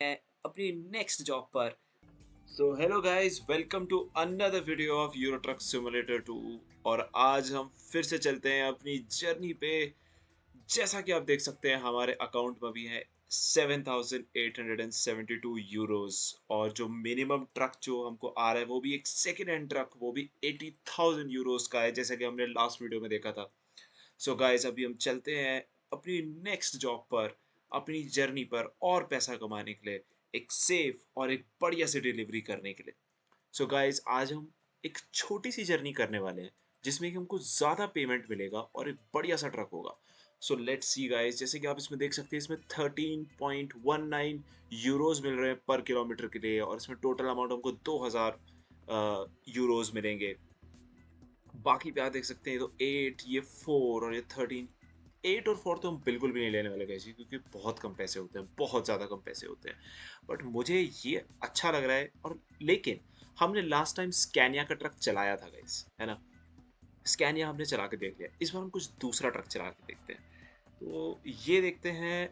हैं अपनी next job पर। So hello guys, welcome to another video of Euro Truck Simulator 2। और आज हम फिर से चलते हैं अपनी जर्नी पे। जैसा कि आप देख सकते हैं हमारे अकाउंट में भी है 7,872 यूरोस। और जो मिनिमम ट्रक जो हमको आ रहा है वो भी एक सेकेंड हैंड ट्रक, वो भी 80,000 यूरोस का है, जैसा कि हमने लास्ट वीडियो में देखा था। सो गाइस, अभी हम चलते हैं अपनी नेक्स्ट जॉब पर, अपनी जर्नी पर और पैसा कमाने के लिए, एक सेफ और एक बढ़िया सी डिलीवरी करने के लिए। सो गाइस, आज हम एक छोटी सी जर्नी करने वाले हैं जिसमें कि हमको ज़्यादा पेमेंट मिलेगा और एक बढ़िया सा ट्रक होगा। सो लेट्स सी गाइस, जैसे कि आप इसमें देख सकते हैं, इसमें 13.19 यूरोज मिल रहे हैं पर किलोमीटर के लिए, और इसमें टोटल अमाउंट हमको 2,000 यूरोज मिलेंगे। बाकी पे आप देख सकते हैं तो 8, ये 4 और ये 13। 8 और 4 तो हम बिल्कुल भी नहीं लेने वाले गाइस, क्योंकि बहुत कम पैसे होते हैं, बहुत ज़्यादा कम पैसे होते हैं। बट मुझे ये अच्छा लग रहा है। और लेकिन हमने लास्ट टाइम स्कैनिया का ट्रक चलाया था गाइस, है ना। स्कैनिया हमने चला के देख लिया, इस बार हम कुछ दूसरा ट्रक चला के देखते हैं। तो ये देखते हैं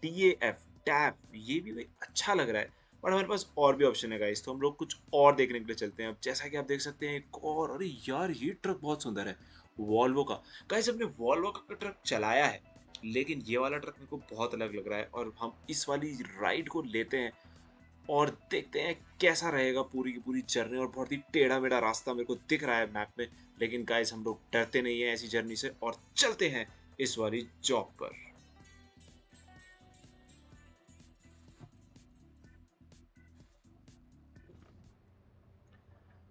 DAF टैप, ये भी भाई अच्छा लग रहा है। और हमारे पास और भी ऑप्शन है गाइस, तो हम लोग कुछ और देखने के लिए चलते हैं। अब जैसा कि आप देख सकते हैं एक और, अरे यार ये ट्रक बहुत सुंदर है, वॉल्वो का। गाइस, हमने वॉल्वो का ट्रक चलाया है, लेकिन ये वाला ट्रक मेरे को बहुत अलग लग रहा है, और हम इस वाली राइड को लेते हैं और देखते हैं कैसा रहेगा पूरी की पूरी जर्नी। और बहुत ही टेढ़ा मेढ़ा रास्ता मेरे को दिख रहा है मैप में, लेकिन गाइस हम लोग डरते नहीं है ऐसी जर्नी से और चलते हैं इस वाली जॉब पर।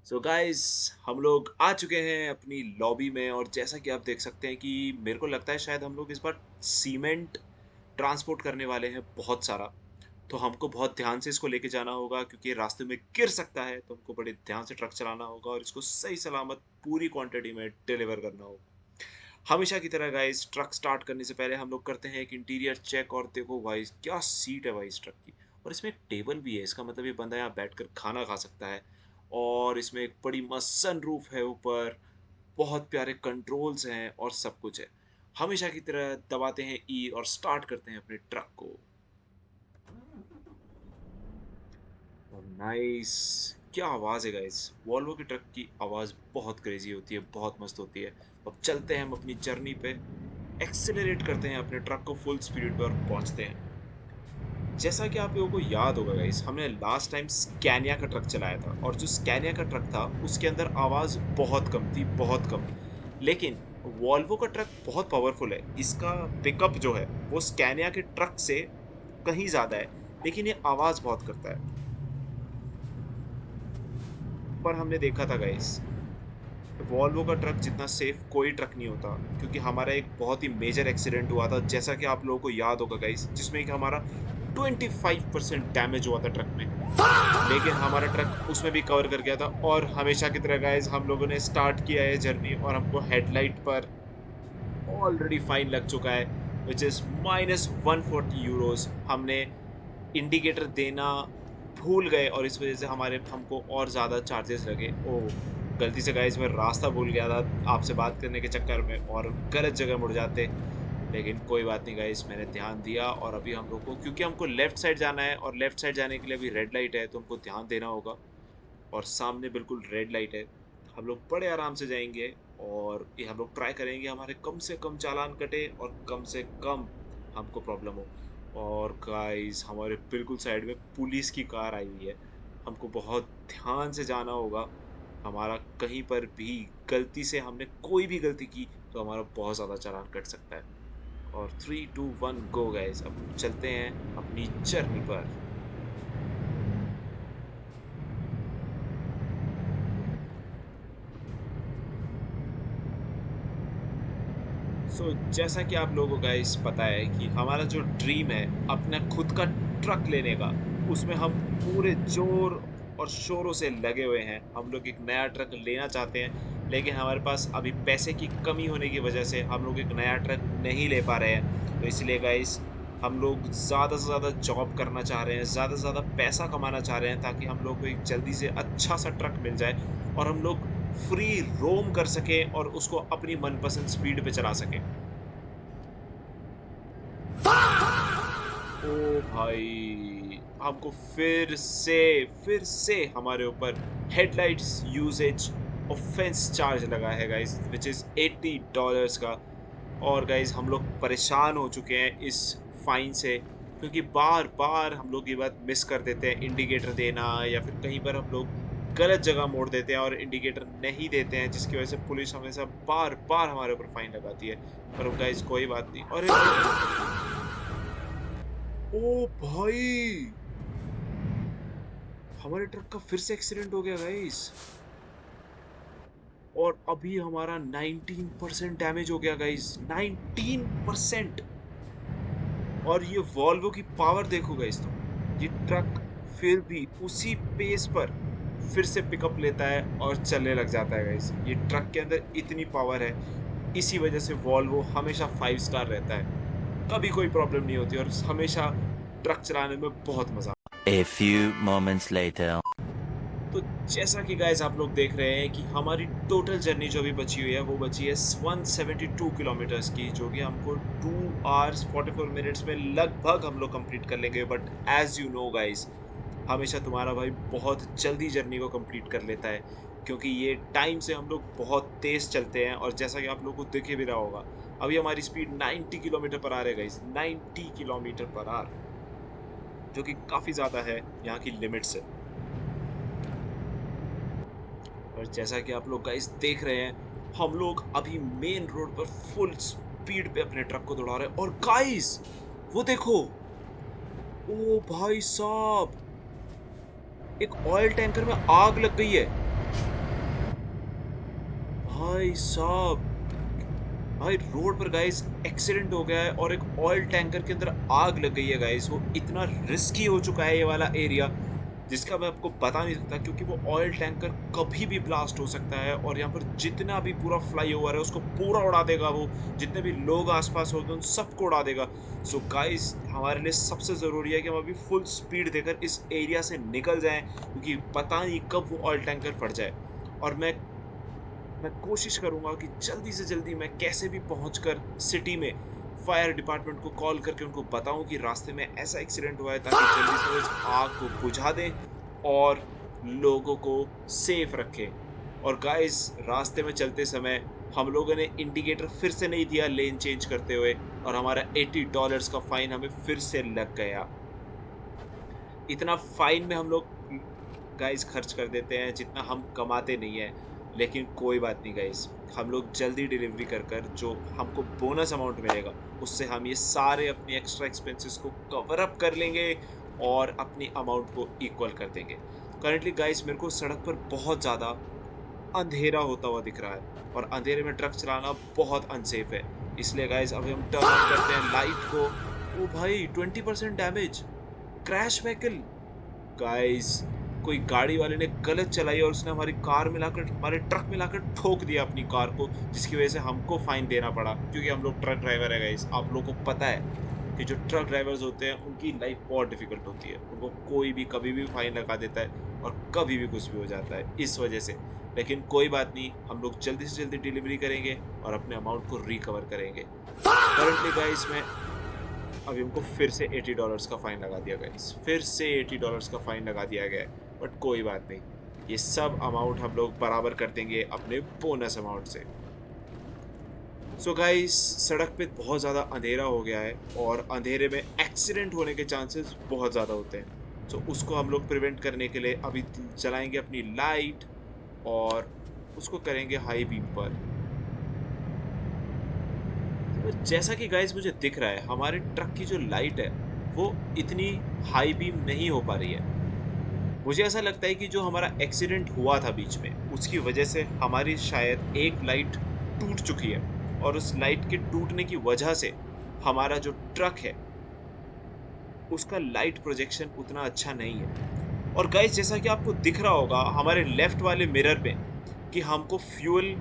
सो गाइस, हम लोग आ चुके हैं अपनी लॉबी में, और जैसा कि आप देख सकते हैं कि मेरे को लगता है शायद हम लोग इस बार सीमेंट ट्रांसपोर्ट करने वाले हैं बहुत सारा। तो हमको बहुत ध्यान से इसको लेके जाना होगा, क्योंकि ये रास्ते में गिर सकता है, तो हमको बड़े ध्यान से ट्रक चलाना होगा और इसको सही सलामत पूरी क्वांटिटी में डिलीवर करना होगा। हमेशा की तरह गाइस, ट्रक स्टार्ट करने से पहले हम लोग करते हैं एक इंटीरियर चेक। और देखो भाई, क्या सीट है भाई इस ट्रक की, और इसमें एक टेबल भी है, इसका मतलब ये बंदा यहाँ बैठकर खाना खा सकता है। और इसमें एक बड़ी मस्त सन रूफ है ऊपर, बहुत प्यारे कंट्रोल्स हैं और सब कुछ है। हमेशा की तरह दबाते हैं ई और स्टार्ट करते हैं अपने ट्रक को। नाइस, क्या आवाज़ है गाइस, वॉल्वो की ट्रक की आवाज़ बहुत क्रेजी होती है, बहुत मस्त होती है। अब चलते हैं हम अपनी जर्नी पे, एक्सेलरेट करते हैं अपने ट्रक को फुल स्पीड पे और पहुंचते हैं। जैसा कि आप लोगों को याद होगा गाइस, हमने लास्ट टाइम स्कैनिया का ट्रक चलाया था, और जो स्कैनिया का ट्रक था उसके अंदर आवाज़ बहुत कम थी, बहुत कम। लेकिन वॉल्वो का ट्रक बहुत पावरफुल है, इसका पिकअप जो है वो स्कैनिया के ट्रक से कहीं ज़्यादा है, लेकिन ये आवाज़ बहुत करता है। पर हमने देखा था गाइस, वॉल्वो का ट्रक जितना सेफ कोई ट्रक नहीं होता, क्योंकि हमारा एक बहुत ही मेजर एक्सीडेंट हुआ था, जैसा कि आप लोगों को याद होगा गाइस, जिसमें कि हमारा 25% डैमेज हुआ था ट्रक में। लेकिन हमारा ट्रक उसमें भी कवर कर गया था। और हमेशा की तरह गाइस, हम लोगों ने स्टार्ट किया है जर्नी, और हमको हेडलाइट पर ऑलरेडी फाइन लग चुका है, विच इज़ -140 यूरोस। हमने इंडिकेटर देना भूल गए, और इस वजह से हमारे हमको और ज़्यादा चार्जेस लगे। ओह, गलती से गाइस मैं रास्ता भूल गया था आपसे बात करने के चक्कर में, और गलत जगह मुड़ जाते। लेकिन कोई बात नहीं गाइस, मैंने ध्यान दिया, और अभी हम लोग को, क्योंकि हमको लेफ्ट साइड जाना है, और लेफ्ट साइड जाने के लिए अभी रेड लाइट है, तो हमको ध्यान देना होगा। और सामने बिल्कुल रेड लाइट है, हम लोग बड़े आराम से जाएंगे। और ये हम लोग ट्राई करेंगे हमारे कम से कम चालान कटे और कम से कम हमको प्रॉब्लम हो। और गाइस, हमारे बिल्कुल साइड में पुलिस की कार आई हुई है, हमको बहुत ध्यान से जाना होगा। हमारा कहीं पर भी गलती से हमने कोई भी गलती की तो हमारा बहुत ज़्यादा चालान कट सकता है। और 3, 2, 1 गो गाइस, अब चलते हैं अपनी जर्नी पर। जैसा कि आप लोगों को गाइस पता है कि हमारा जो ड्रीम है अपना खुद का ट्रक लेने का, उसमें हम पूरे जोर और शोरों से लगे हुए हैं। हम लोग एक नया ट्रक लेना चाहते हैं, लेकिन हमारे पास अभी पैसे की कमी होने की वजह से हम लोग एक नया ट्रक नहीं ले पा रहे हैं। तो इसलिए गाइस, हम लोग ज़्यादा से ज़्यादा जॉब करना चाह रहे हैं, ज़्यादा से ज़्यादा पैसा कमाना चाह रहे हैं, ताकि हम लोग को एक जल्दी से अच्छा सा ट्रक मिल जाए, और हम लोग फ्री रोम कर सकें और उसको अपनी मनपसंद स्पीड पे चला सकें। ओ भाई, हमको फिर से हमारे ऊपर हेडलाइट्स यूसेज ऑफेंस चार्ज लगा है गाइस, विच इज $80 का। और गाइस हम लोग परेशान हो चुके हैं इस फाइन से, क्योंकि बार बार हम लोग ये बात मिस कर देते हैं इंडिकेटर देना, या फिर कहीं पर हम लोग गलत जगह मोड़ देते हैं और इंडिकेटर नहीं देते हैं, जिसकी वजह से पुलिस हमेशा बार बार हमारे ऊपर फाइन लगाती है। पर गाइस कोई बात नहीं। अरे ओ भाई, हमारे ट्रक का फिर से एक्सीडेंट हो गया गाइस, और अभी हमारा 19% डैमेज हो गया गाइस, 19%। और ये वॉल्वो की पावर देखो गाइस तुम, ये ट्रक फिर भी उसी पेस पर फिर से पिकअप लेता है और चलने लग जाता है गाइस। ये ट्रक के अंदर इतनी पावर है, इसी वजह से वॉल्वो हमेशा 5 स्टार रहता है, कभी कोई प्रॉब्लम नहीं होती, और हमेशा ट्रक चलाने में बहुत मजा। A few moments later. तो जैसा कि गाइस आप लोग देख रहे हैं कि हमारी टोटल जर्नी जो भी बची हुई है वो बची है 172 किलोमीटर्स की, जो कि हमको 2 आवर्स 44 मिनट्स में लगभग हम लोग कंप्लीट कर लेंगे। But as you know guys, हमेशा तुम्हारा भाई बहुत जल्दी जर्नी को कंप्लीट कर लेता है, क्योंकि ये टाइम से हम लोग बहुत तेज चलते हैं। और जैसा कि आप लोगों को दिख भी रहा होगा, अभी हमारी स्पीड 90 किलोमीटर पर आवर है गाइस, 90 किलोमीटर पर आवर, जो कि काफी ज्यादा है यहाँ की लिमिट से। और जैसा कि आप लोग गाइस देख रहे हैं, हम लोग अभी मेन रोड पर फुल स्पीड पे अपने ट्रक को दौड़ा रहे हैं। और गाइस वो देखो, ओ भाई साहब, एक ऑयल टैंकर में आग लग गई है भाई साहब। भाई रोड पर गाइस एक्सीडेंट हो गया है और एक ऑयल टैंकर के अंदर आग लग गई है गाइस। वो इतना रिस्की हो चुका है ये वाला एरिया, जिसका मैं आपको बता नहीं सकता, क्योंकि वो ऑयल टैंकर कभी भी ब्लास्ट हो सकता है, और यहाँ पर जितना भी पूरा फ्लाईओवर है उसको पूरा उड़ा देगा वो, जितने भी लोग आसपास होते हैं उन सबको उड़ा देगा। सो गाइस हमारे लिए सबसे ज़रूरी है कि हम अभी फुल स्पीड देकर इस एरिया से निकल जाएं, क्योंकि पता नहीं कब वो ऑयल टैंकर फट जाए। और मैं कोशिश करूंगा कि जल्दी से जल्दी मैं कैसे भी पहुंचकर सिटी में फायर डिपार्टमेंट को कॉल करके उनको बताऊं कि रास्ते में ऐसा एक्सीडेंट हुआ है, ताकि जल्दी से वो इस आग को बुझा दें और लोगों को सेफ रखें। और गाइस रास्ते में चलते समय हम लोगों ने इंडिकेटर फिर से नहीं दिया लेन चेंज करते हुए, और हमारा $80 का फाइन हमें फिर से लग गया। इतना फाइन में हम लोग गाइस खर्च कर देते हैं जितना हम कमाते नहीं है। लेकिन कोई बात नहीं गाइस, हम लोग जल्दी डिलीवरी कर कर जो हमको बोनस अमाउंट मिलेगा, उससे हम ये सारे अपनी एक्स्ट्रा एक्सपेंसेस को कवर अप कर लेंगे और अपनी अमाउंट को इक्वल कर देंगे। करंटली गाइस मेरे को सड़क पर बहुत ज़्यादा अंधेरा होता हुआ दिख रहा है, और अंधेरे में ट्रक चलाना बहुत अनसेफ है। इसलिए गाइस अभी हम टर्न ऑन करते हैं लाइट को। ओ भाई 20% डैमेज, क्रैश व्हीकल। गाइस कोई गाड़ी वाले ने गलत चलाई और उसने हमारी कार मिलाकर, हमारे ट्रक मिलाकर ठोक दिया अपनी कार को, जिसकी वजह से हमको फाइन देना पड़ा, क्योंकि हम लोग ट्रक ड्राइवर है गाइस। आप लोगों को पता है कि जो ट्रक ड्राइवर्स होते हैं उनकी लाइफ बहुत डिफिकल्ट होती है, उनको कोई भी कभी भी फाइन लगा देता है और कभी भी कुछ भी हो जाता है इस वजह से। लेकिन कोई बात नहीं, हम लोग जल्दी से जल्दी डिलीवरी करेंगे और अपने अमाउंट को रिकवर करेंगे। करंटली गाइस मैं अभी हमको फिर से $80 का फाइन लगा दिया गया, फिर से $80 का फाइन लगा दिया गया है। बट कोई बात नहीं, ये सब अमाउंट हम लोग बराबर कर देंगे अपने बोनस अमाउंट से। सो गाइस सड़क पे बहुत ज़्यादा अंधेरा हो गया है, और अंधेरे में एक्सीडेंट होने के चांसेस बहुत ज़्यादा होते हैं। सो उसको हम लोग प्रिवेंट करने के लिए अभी चलाएंगे अपनी लाइट, और उसको करेंगे हाई बीम पर। तो जैसा कि गाइस मुझे दिख रहा है, हमारे ट्रक की जो लाइट है वो इतनी हाई बीम नहीं हो पा रही है। मुझे ऐसा लगता है कि जो हमारा एक्सीडेंट हुआ था बीच में, उसकी वजह से हमारी शायद एक लाइट टूट चुकी है, और उस लाइट के टूटने की वजह से हमारा जो ट्रक है उसका लाइट प्रोजेक्शन उतना अच्छा नहीं है। और गाइस जैसा कि आपको दिख रहा होगा हमारे लेफ्ट वाले मिरर में, कि हमको फ्यूल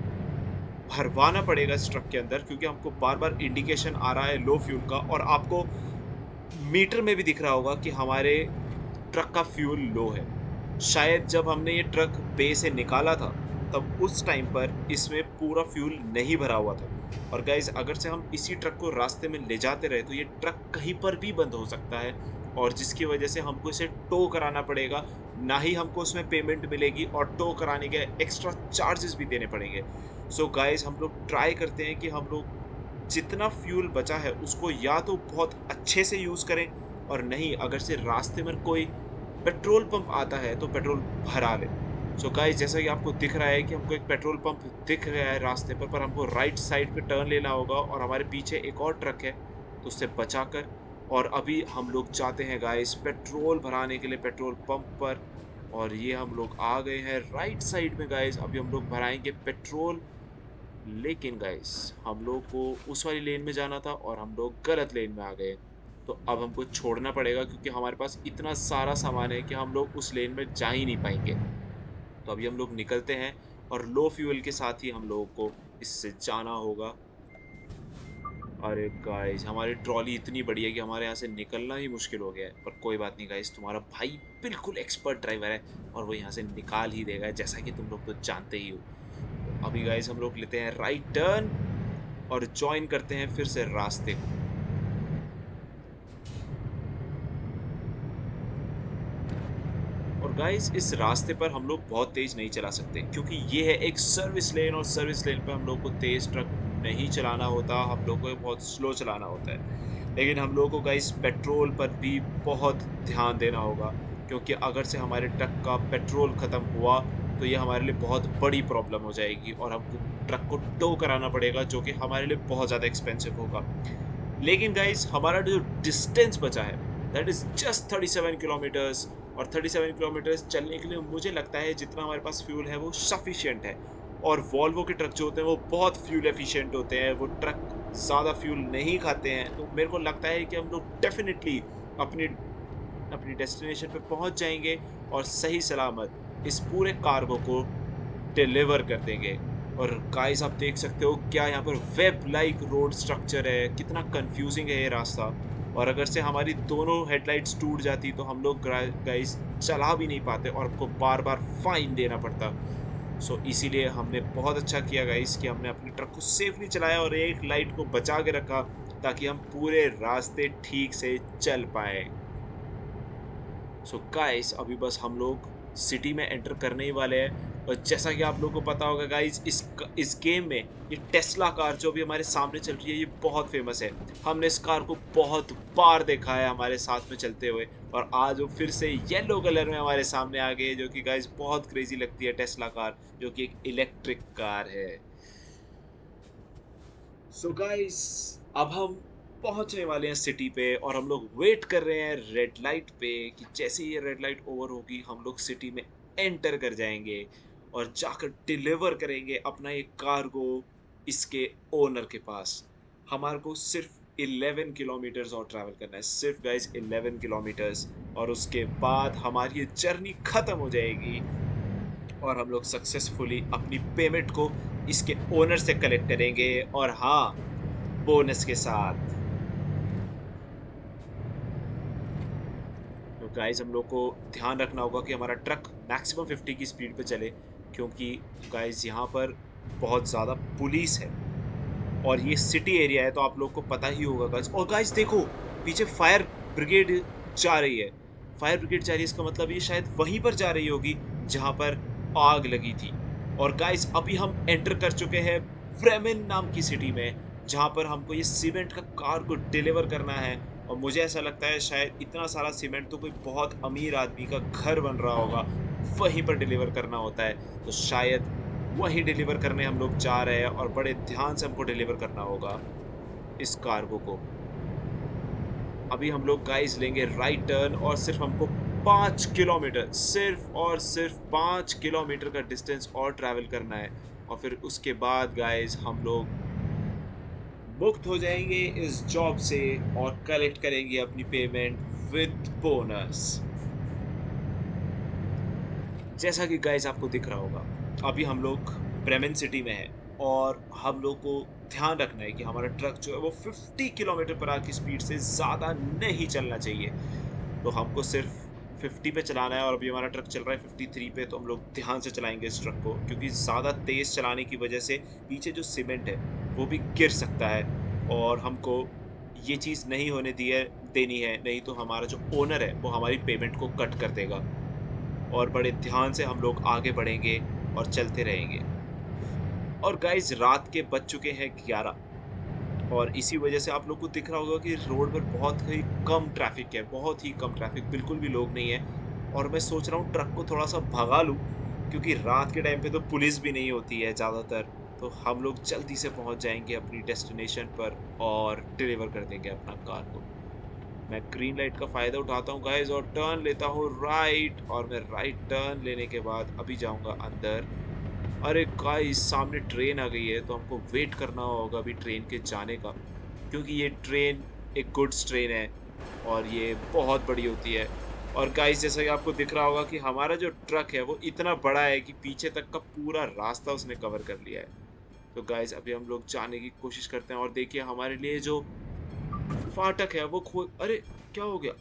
भरवाना पड़ेगा इस ट्रक के अंदर, क्योंकि हमको बार बार इंडिकेशन आ रहा है लो फ्यूल का, और आपको मीटर में भी दिख रहा होगा कि हमारे ट्रक का फ्यूल लो है। शायद जब हमने ये ट्रक बे से निकाला था, तब उस टाइम पर इसमें पूरा फ्यूल नहीं भरा हुआ था, और गाइस अगर से हम इसी ट्रक को रास्ते में ले जाते रहे तो ये ट्रक कहीं पर भी बंद हो सकता है, और जिसकी वजह से हमको इसे टो कराना पड़ेगा। ना ही हमको उसमें पेमेंट मिलेगी और टो कराने के एक्स्ट्रा चार्जेस भी देने पड़ेंगे। सो गाइस हम लोग ट्राई करते हैं कि हम लोग जितना फ्यूल बचा है उसको या तो बहुत अच्छे से यूज करें, और नहीं अगर से रास्ते में कोई पेट्रोल पंप आता है तो पेट्रोल भरा ले। सो गाइस जैसा कि आपको दिख रहा है कि हमको एक पेट्रोल पंप दिख रहा है रास्ते पर हमको राइट साइड पे टर्न लेना होगा, और हमारे पीछे एक और ट्रक है तो उससे बचाकर। और अभी हम लोग जाते हैं गाइस पेट्रोल भराने के लिए पेट्रोल पंप पर, और ये हम लोग आ गए हैं राइट साइड में गाइस। अभी हम लोग भराएंगे पेट्रोल, लेकिन गाइस हम लोग को उस वाली लेन में जाना था और हम लोग गलत लेन में आ गए। तो अब हमको छोड़ना पड़ेगा क्योंकि हमारे पास इतना सारा सामान है कि हम लोग उस लेन में जा ही नहीं पाएंगे। तो अभी हम लोग निकलते हैं, और लो फ्यूल के साथ ही हम लोगों को इससे जाना होगा। अरे गाइस हमारी ट्रॉली इतनी बड़ी है कि हमारे यहाँ से निकलना ही मुश्किल हो गया है, पर कोई बात नहीं गाइस, तुम्हारा भाई बिल्कुल एक्सपर्ट ड्राइवर है और वो यहाँ से निकाल ही देगा, जैसा कि तुम लोग तो जानते ही हो। तो अभी गाइस हम लोग लेते हैं राइट टर्न और जॉइन करते हैं फिर से रास्ते को। और गाइस इस रास्ते पर हम लोग बहुत तेज नहीं चला सकते क्योंकि ये है एक सर्विस लेन, और सर्विस लेन पे हम लोग को तेज ट्रक नहीं चलाना होता, हम लोग को बहुत स्लो चलाना होता है। लेकिन हम लोग को गाइस पेट्रोल पर भी बहुत ध्यान देना होगा, क्योंकि अगर से हमारे ट्रक का पेट्रोल खत्म हुआ तो ये हमारे लिए बहुत बड़ी प्रॉब्लम हो जाएगी, और हमको ट्रक को टो कराना पड़ेगा जो कि हमारे लिए बहुत ज़्यादा एक्सपेंसिव होगा। लेकिन गाइस हमारा जो डिस्टेंस बचा है दैट इज जस्ट 37 किलोमीटर्स, और 37 किलोमीटर्स चलने के लिए मुझे लगता है जितना हमारे पास फ्यूल है वो सफिशिएंट है। और वॉल्वो के ट्रक जो होते हैं वो बहुत फ्यूल एफिशिएंट होते हैं, वो ट्रक ज़्यादा फ्यूल नहीं खाते हैं, तो मेरे को लगता है कि हम लोग डेफिनेटली अपनी अपनी डेस्टिनेशन पे पहुंच जाएंगे और सही सलामत इस पूरे कार्गो को डिलीवर कर देंगे। और गाइस आप देख सकते हो क्या यहाँ पर वेब लाइक रोड स्ट्रक्चर है, कितना कंफ्यूजिंग है ये रास्ता। और अगर से हमारी दोनों हेडलाइट्स टूट जाती तो हम लोग गाइस चला भी नहीं पाते और हमको बार बार फाइन देना पड़ता। सो इसीलिए हमने बहुत अच्छा किया गाइस कि हमने अपने ट्रक को सेफली चलाया और एक लाइट को बचा के रखा, ताकि हम पूरे रास्ते ठीक से चल पाए। सो गाइस अभी बस हम लोग सिटी में एंटर करने ही वाले हैं। और जैसा कि आप लोगों को पता होगा गाइस इस गेम में ये टेस्ला कार जो भी हमारे सामने चल रही है ये बहुत फेमस है। हमने इस कार को बहुत बार देखा है हमारे साथ में चलते हुए, और आज वो फिर से येलो कलर में हमारे सामने आ गई है, जो कि गाइस बहुत क्रेजी लगती है टेस्ला कार, जो कि एक इलेक्ट्रिक कार है। सो गाइस अब हम पहुंचने वाले हैं सिटी पे, और हम लोग वेट कर रहे हैं रेड लाइट पे कि जैसे ही ये रेड लाइट ओवर होगी हम लोग सिटी में एंटर कर जाएंगे और जाकर डिलीवर करेंगे अपना ये कार्गो इसके ओनर के पास। हमारे को सिर्फ 11 किलोमीटर्स और ट्रैवल करना है, सिर्फ गाइस 11 किलोमीटर्स, और उसके बाद हमारी ये जर्नी खत्म हो जाएगी और हम लोग सक्सेसफुली अपनी पेमेंट को इसके ओनर से कलेक्ट करेंगे, और हाँ, बोनस के साथ। तो गाइस हम लोग को ध्यान रखना होगा कि हमारा ट्रक मैक्सिमम 50 की स्पीड पे चले, क्योंकि गाइस यहाँ पर बहुत ज़्यादा पुलिस है और ये सिटी एरिया है, तो आप लोग को पता ही होगा गाइस। और गाइस देखो पीछे फायर ब्रिगेड जा रही है, फायर ब्रिगेड जा रही है, इसका मतलब ये शायद वहीं पर जा रही होगी जहाँ पर आग लगी थी। और गाइस अभी हम एंटर कर चुके हैं ब्रेमेन नाम की सिटी में, जहाँ पर हमको ये सीमेंट का कार को डिलीवर करना है। और मुझे ऐसा लगता है शायद इतना सारा सीमेंट तो कोई बहुत अमीर आदमी का घर बन रहा होगा, वहीं पर डिलीवर करना होता है। तो शायद वहीं डिलीवर करने हम लोग जा रहे हैं, और बड़े ध्यान से हमको डिलीवर करना होगा इस कार्गो को। अभी हम लोग गाइस लेंगे राइट टर्न, और सिर्फ हमको 5 किलोमीटर, सिर्फ और सिर्फ 5 किलोमीटर का डिस्टेंस और ट्रैवल करना है, और फिर उसके बाद गाइस हम लोग मुक्त हो जाएंगे इस जॉब से और कलेक्ट करेंगे अपनी पेमेंट विद बोनस। जैसा कि गाइस आपको दिख रहा होगा अभी हम लोग ब्रेमेन सिटी में है, और हम लोग को ध्यान रखना है कि हमारा ट्रक जो है वो 50 किलोमीटर पर आवर की स्पीड से ज़्यादा नहीं चलना चाहिए। तो हमको सिर्फ 50 पे चलाना है, और अभी हमारा ट्रक चल रहा है 53 पे, तो हम लोग ध्यान से चलाएंगे इस ट्रक को, क्योंकि ज़्यादा तेज़ चलाने की वजह से पीछे जो सीमेंट है वो भी गिर सकता है और हमको ये चीज़ नहीं होने देनी है, नहीं तो हमारा जो ओनर है वो हमारी पेमेंट को कट कर देगा और बड़े ध्यान से हम लोग आगे बढ़ेंगे और चलते रहेंगे। और गाइस रात के बज चुके हैं 11 और इसी वजह से आप लोग को दिख रहा होगा कि रोड पर बहुत ही कम ट्रैफिक है, बहुत ही कम ट्रैफिक, बिल्कुल भी लोग नहीं है। और मैं सोच रहा हूँ ट्रक को थोड़ा सा भगा लूं, क्योंकि रात के टाइम पे तो पुलिस भी नहीं होती है ज्यादातर। तो हम लोग जल्दी से पहुंच जाएंगे अपनी डेस्टिनेशन पर और डिलीवर कर देंगे अपना कार को। मैं ग्रीन लाइट का फायदा उठाता हूँ गाइस और टर्न लेता हूँ राइट, और मैं राइट टर्न लेने के बाद अभी जाऊंगा अंदर। अरे गाइस सामने ट्रेन आ गई है, तो हमको वेट करना होगा अभी ट्रेन के जाने का, क्योंकि ये ट्रेन एक गुड्स ट्रेन है और ये बहुत बड़ी होती है। और गाइस जैसा कि आपको दिख रहा होगा कि हमारा जो ट्रक है वो इतना बड़ा है कि पीछे तक का पूरा रास्ता उसने कवर कर लिया है। तो गाइस अभी हम लोग जाने की कोशिश करते हैं और देखिए हमारे लिए जो फाटक है वो खो, अरे क्या हो गया,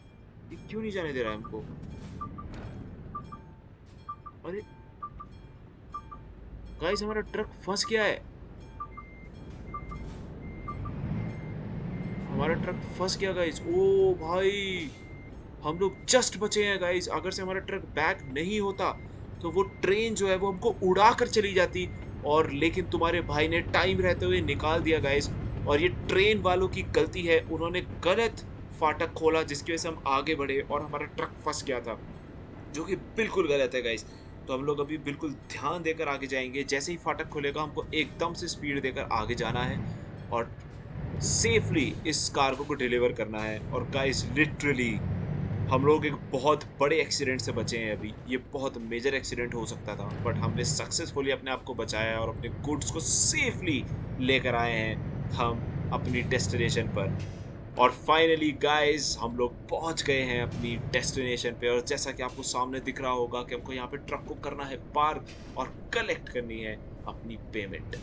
ये क्यों नहीं जाने दे रहा है हमको? अरे गाइस हमारा ट्रक फंस गया है, हमारा ट्रक फंस गया गाइस। ओ भाई, हम लोग जस्ट बचे हैं गाइस। अगर से हमारा ट्रक बैक नहीं होता तो वो ट्रेन जो है वो हमको उड़ा कर चली जाती, और लेकिन तुम्हारे भाई ने टाइम रहते हुए निकाल दिया गाइस। और ये ट्रेन वालों की गलती है, उन्होंने गलत फाटक खोला जिसकी वजह से हम आगे बढ़े और हमारा ट्रक फंस गया था, जो कि बिल्कुल गलत है गाइस। तो हम लोग अभी बिल्कुल ध्यान देकर आगे जाएंगे, जैसे ही फाटक खुलेगा हमको एकदम से स्पीड देकर आगे जाना है और सेफली इस कार्गो को डिलीवर करना है। और गाइस लिटरली हम लोग एक बहुत बड़े एक्सीडेंट से बचे हैं अभी, ये बहुत मेजर एक्सीडेंट हो सकता था, बट हमने सक्सेसफुली अपने आप को बचाया है और अपने गुड्स को सेफली लेकर आए हैं हम अपनी डेस्टिनेशन पर। और फाइनली गाइस हम लोग पहुंच गए हैं अपनी डेस्टिनेशन पे, और जैसा कि आपको सामने दिख रहा होगा कि हमको यहाँ पे ट्रक को करना है पार्क और कलेक्ट करनी है अपनी पेमेंट।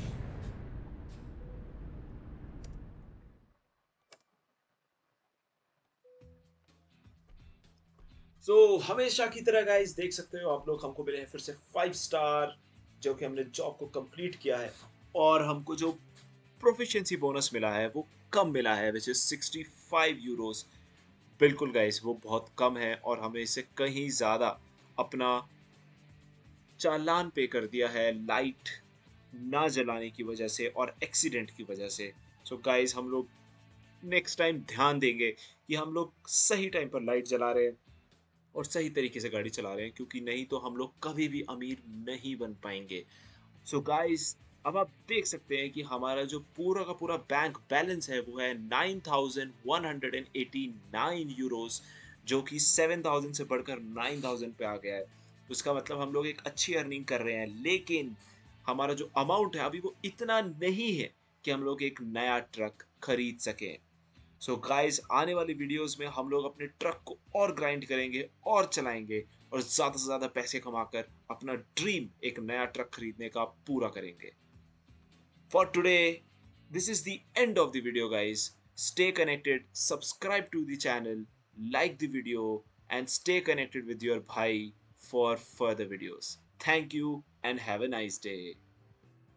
हमेशा की तरह गाइस देख सकते हो आप लोग, हमको मिले हैं फिर से 5 स्टार, जो कि हमने जॉब को कंप्लीट किया है। और हमको जो प्रोफिशिएंसी बोनस मिला है वो कम मिला है, विच इज 65 यूरोस। बिल्कुल गाइस वो बहुत कम है और हमें इससे कहीं ज्यादा अपना चालान पे कर दिया है लाइट ना जलाने की वजह से और एक्सीडेंट की वजह से। गाइस हम लोग नेक्स्ट टाइम ध्यान देंगे कि हम लोग सही टाइम पर लाइट जला रहे हैं और सही तरीके से गाड़ी चला रहे हैं, क्योंकि नहीं तो हम लोग कभी भी अमीर नहीं बन पाएंगे। गाइस अब आप देख सकते हैं कि हमारा जो पूरा का पूरा बैंक बैलेंस है वो है 9189 यूरोस, जो कि 7000 से बढ़कर 9000 पे आ गया है। उसका मतलब हम लोग एक अच्छी अर्निंग कर रहे हैं, लेकिन हमारा जो अमाउंट है अभी वो इतना नहीं है कि हम लोग एक नया ट्रक खरीद सकें। गाइस आने वाली वीडियोस में हम लोग अपने ट्रक को और ग्राइंड करेंगे और चलाएंगे और ज्यादा से ज्यादा पैसे कमाकर अपना ड्रीम एक नया ट्रक खरीदने का पूरा करेंगे। For today, this is the end of the video guys. Stay connected, subscribe to the channel, like the video and stay connected with your bhai for further videos. Thank you and have a nice day.